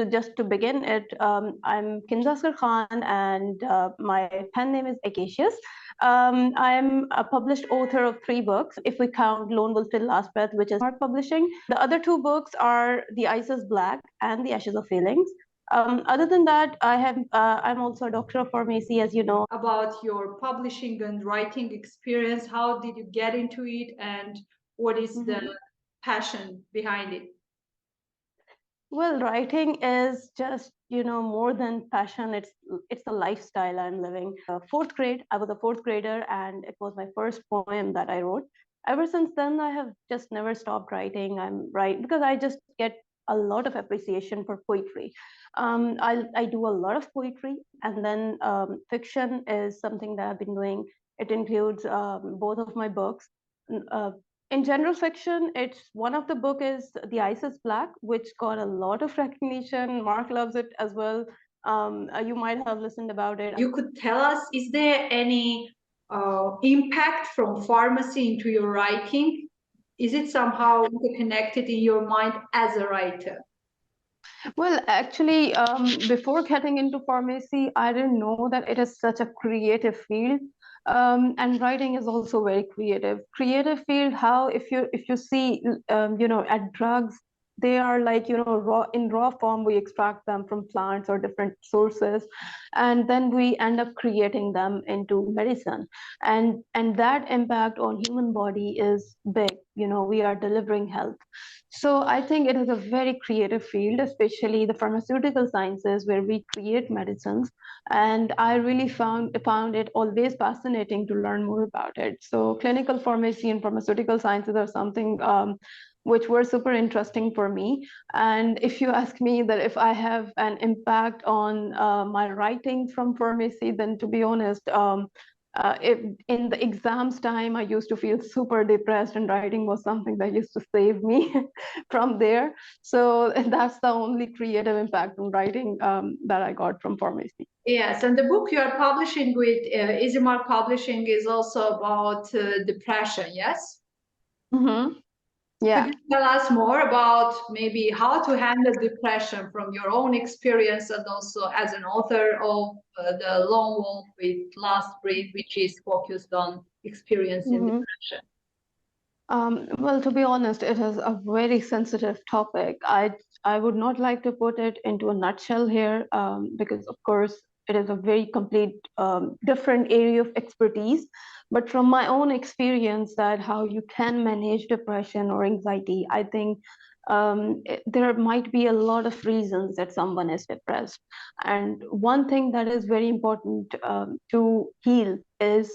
just to begin it, I'm Kinzaskar Khan, and my pen name is Akasious. I'm a published author of 3 books, if we count Lone Wolf Till Last Breath, which is Mark Publishing. The other 2 books are The Ice is Black and The Ashes of Feelings. Other than that, I'm also a doctor of pharmacy, as you know. About your publishing and writing experience, how did you get into it, and what is the passion behind it? Well, writing is just, more than passion. It's a lifestyle I'm living. Fourth grade, I was a fourth grader, and it was my first poem that I wrote. Ever since then, I have just never stopped writing. Because I just get a lot of appreciation for poetry. I do a lot of poetry, and then fiction is something that I've been doing. It includes both of my books. Uh, in general fiction, it's one of the book is The Ice is Black, which got a lot of recognition. Mark loves it as well. You might have listened about it. You could tell us, is there any impact from pharmacy into your writing? Is it somehow interconnected in your mind as a writer? Well, actually, before getting into pharmacy, I didn't know that it is such a creative field. And writing is also very creative. Creative field, how if you see, at drugs, they are like, raw form, we extract them from plants or different sources, and then we end up creating them into medicine. And that impact on human body is big. We are delivering health. So I think it is a very creative field, especially the pharmaceutical sciences where we create medicines. And I really found it always fascinating to learn more about it. So clinical pharmacy and pharmaceutical sciences are something which were super interesting for me. And if you ask me that if I have an impact on my writing from pharmacy, then to be honest, if in the exams time, I used to feel super depressed, and writing was something that used to save me from there. So that's the only creative impact on writing that I got from pharmacy. Yes, and the book you are publishing with Easymark Publishing is also about depression, yes? Mm-hmm. Yeah. Could you tell us more about maybe how to handle depression from your own experience, and also as an author of the Lone Wolf with Last Breath, which is focused on experiencing depression? Well, to be honest, it is a very sensitive topic. I would not like to put it into a nutshell here, because of course it is a very complete different area of expertise. But from my own experience, that how you can manage depression or anxiety, I think there might be a lot of reasons that someone is depressed. And one thing that is very important to heal is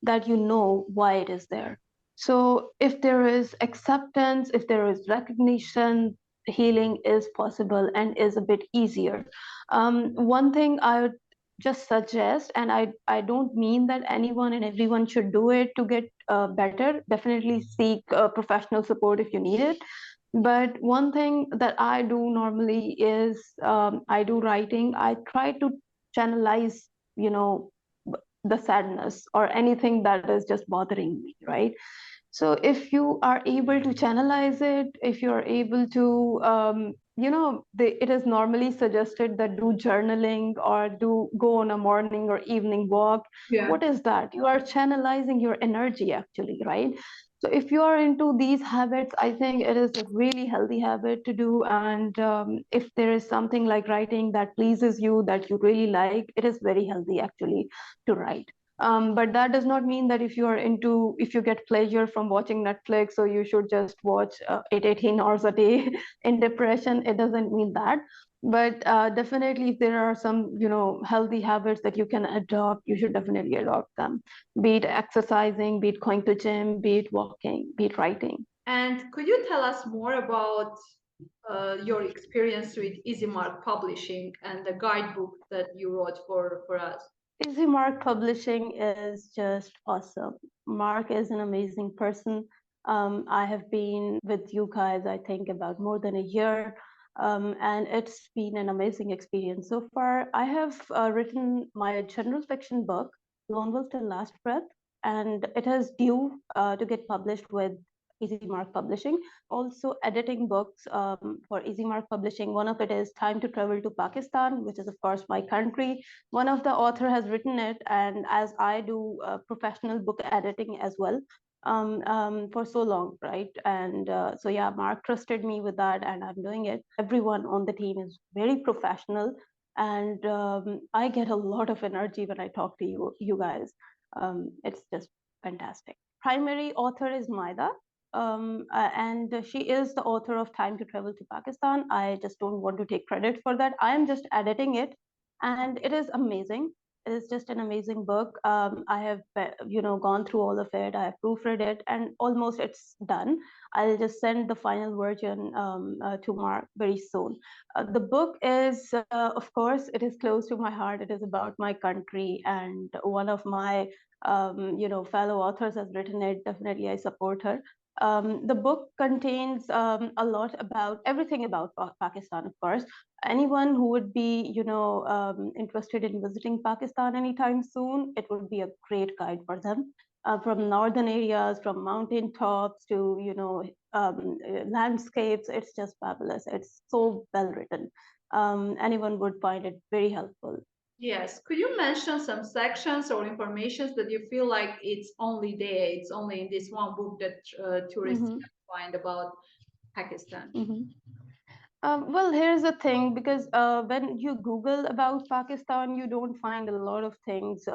that you know why it is there. So if there is acceptance, if there is recognition, healing is possible and is a bit easier. One thing I would just suggest, and I don't mean that anyone and everyone should do it to get better. Definitely seek professional support if you need it. But one thing that I do normally is I do writing. I try to channelize, the sadness or anything that is just bothering me, right? So if you are able to channelize it, if you're able to, it is normally suggested that do journaling or do go on a morning or evening walk. Yeah. What is that? You are channelizing your energy actually, right? So if you are into these habits, I think it is a really healthy habit to do. And if there is something like writing that pleases you, that you really like, it is very healthy actually to write. But that does not mean that if you get pleasure from watching Netflix, so you should just watch 18 hours a day in depression. It doesn't mean that. But definitely, if there are some, healthy habits that you can adopt, you should definitely adopt them. Be it exercising, be it going to gym, be it walking, be it writing. And could you tell us more about your experience with Easymark Publishing and the guidebook that you wrote for us? Easymark Publishing is just awesome. Mark is an amazing person. I have been with you guys, I think, about more than a year, and it's been an amazing experience so far. I have written my general fiction book, Lone Wolf Till Last Breath, and it is due to get published with Easy Mark Publishing. Also editing books for Easy Mark Publishing. One of it is Time to Travel to Pakistan, which is of course my country. One of the author has written it, and as I do professional book editing as well for so long, right? And so yeah, Mark trusted me with that, and I'm doing it. Everyone on the team is very professional, and I get a lot of energy when I talk to you guys. It's just fantastic. Primary author is Maida, and she is the author of Time to Travel to Pakistan. I just don't want to take credit for that. I am just editing it, and it is amazing. It is just an amazing book. I have, gone through all of it. I have proofread it, and almost it's done. I'll just send the final version to Mark very soon. The book is, of course, it is close to my heart. It is about my country, and one of my, fellow authors has written it. Definitely, I support her. The book contains a lot about everything about Pakistan, of course. Anyone who would be, interested in visiting Pakistan anytime soon, it would be a great guide for them. From northern areas, from mountain tops to, landscapes, it's just fabulous. It's so well written. Anyone would find it very helpful. Yes. Could you mention some sections or informations that you feel like it's only there, it's only in this one book that tourists Mhm. can find about Pakistan? Mhm. Well, here's the thing, because when you Google about Pakistan, you don't find a lot of things,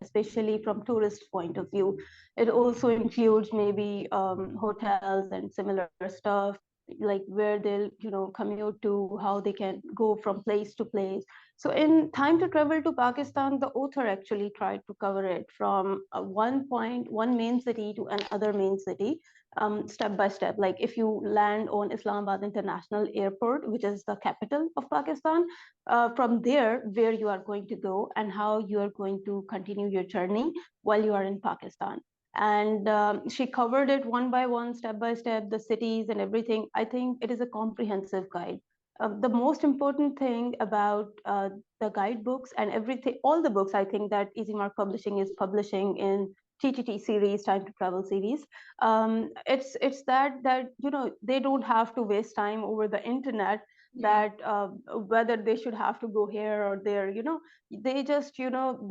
especially from tourist point of view. It also includes maybe hotels and similar stuff, like where they'll, commute to, how they can go from place to place. So in Time to Travel to Pakistan, the author actually tried to cover it from one main city to another main city, step by step. Like if you land on Islamabad International Airport, which is the capital of Pakistan, from there, where you are going to go and how you are going to continue your journey while you are in Pakistan. And she covered it one by one, step by step, the cities and everything. I think it is a comprehensive guide. The most important thing about the guidebooks and everything, all the books I think that Easy Mark Publishing is publishing in TTT series, Time to Travel series, it's that they don't have to waste time over the internet, Yeah. that whether they should have to go here or there. They just,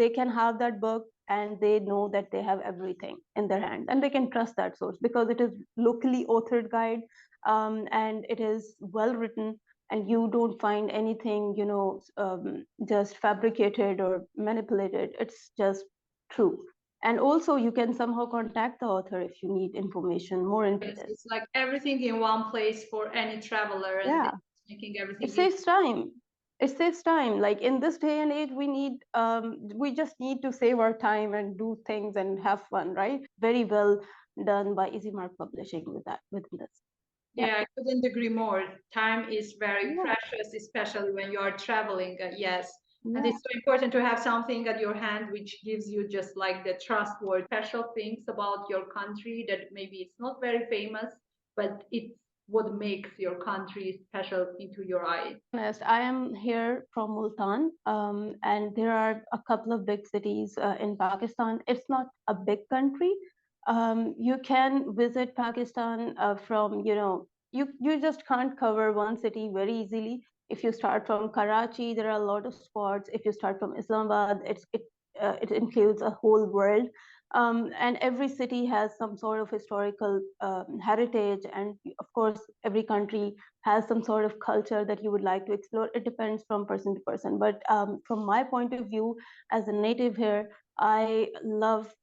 they can have that book, and they know that they have everything in their hand, and they can trust that source because it is locally authored guide, and it is well written, and you don't find anything, just fabricated or manipulated. It's just true. And also you can somehow contact the author if you need information more into Yes, this. it's like everything in one place for any traveler, and Yeah, it's making it everything easy. saves time. It saves time. Like in this day and age, we just need to save our time and do things and have fun, right? Very well done by Easy Mark Publishing with that, with this. Yeah. Yeah, I couldn't agree more. Time is very Yeah. precious, especially when you are traveling. Yes. And Yeah. it's so important to have something at your hand which gives you just like the trustworthy special things about your country that maybe it's not very famous, but it's what makes your country special into your eyes. Honest, I am here from Multan, and there are a couple of big cities in Pakistan. It's not a big country. You can visit Pakistan from, you just can't cover one city very easily. If you start from Karachi, there are a lot of spots. If you start from Islamabad, it includes a whole world. And every city has some sort of historical heritage, and of course, every country has some sort of culture that you would like to explore. It depends from person to person. But from my point of view, as a native here, I love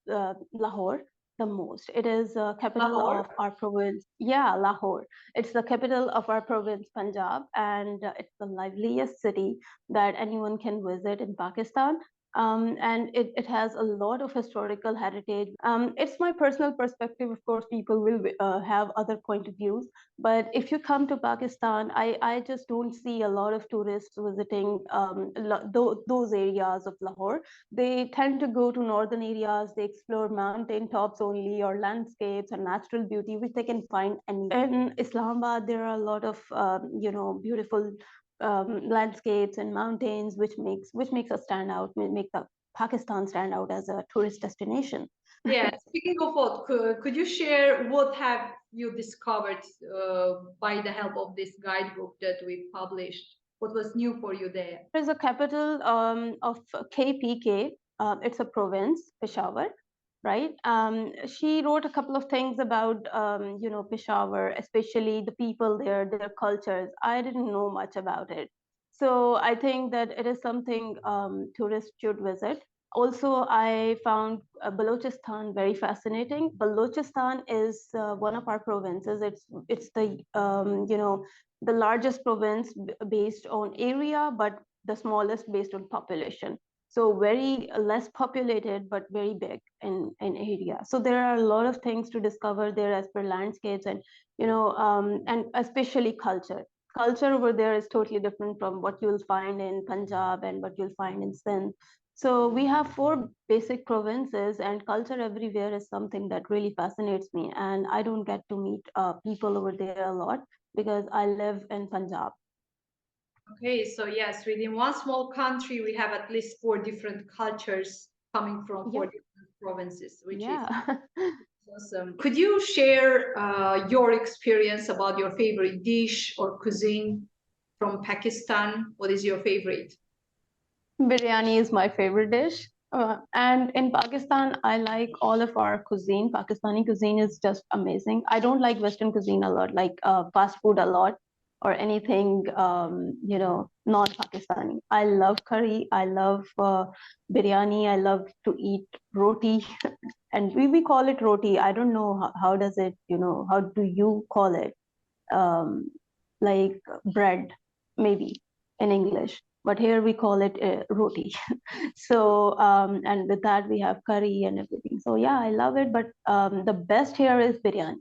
Lahore the most. It is the capital Lahore? of our province. Yeah, Lahore. It's the capital of our province, Punjab, and it's the liveliest city that anyone can visit in Pakistan. And it has a lot of historical heritage. It's my personal perspective. Of course, people will have other point of views, but if you come to Pakistan, I just don't see a lot of tourists visiting those areas of Lahore. They tend to go to northern areas. They explore mountain tops only, or landscapes and natural beauty, which they can find anywhere. In Islamabad, there are a lot of beautiful landscapes and mountains, which makes us stand out, make the Pakistan stand out as a tourist destination. Yeah, speaking of what, could you share what have you discovered by the help of this guidebook that we published? What was new for you there? There's a capital of KPK. It's a province, Peshawar, right? She wrote a couple of things about, Peshawar, especially the people there, their cultures. I didn't know much about it. So I think that it is something tourists should visit. Also, I found Balochistan very fascinating. Balochistan is one of our provinces. It's the largest province based on area, but the smallest based on population. So very less populated, but very big in area. So there are a lot of things to discover there as per landscapes and especially culture. Culture over there is totally different from what you'll find in Punjab and what you'll find in Sindh. So we have four basic provinces, and culture everywhere is something that really fascinates me. And I don't get to meet people over there a lot because I live in Punjab. Okay, so yes, within one small country, we have at least four different cultures coming from four Yeah, different provinces, which is yeah. awesome. Could you share your experience about your favorite dish or cuisine from Pakistan? What is your favorite? Biryani is my favorite dish. And in Pakistan, I like all of our cuisine. Pakistani cuisine is just amazing. I don't like Western cuisine a lot, like fast food a lot or anything, non-Pakistani. I love curry. I love biryani. I love to eat roti. And we call it roti. I don't know how does it, how do you call it? Um, like bread, maybe in English, but here we call it roti. So, and with that we have curry and everything. So yeah, I love it. But the best here is biryani.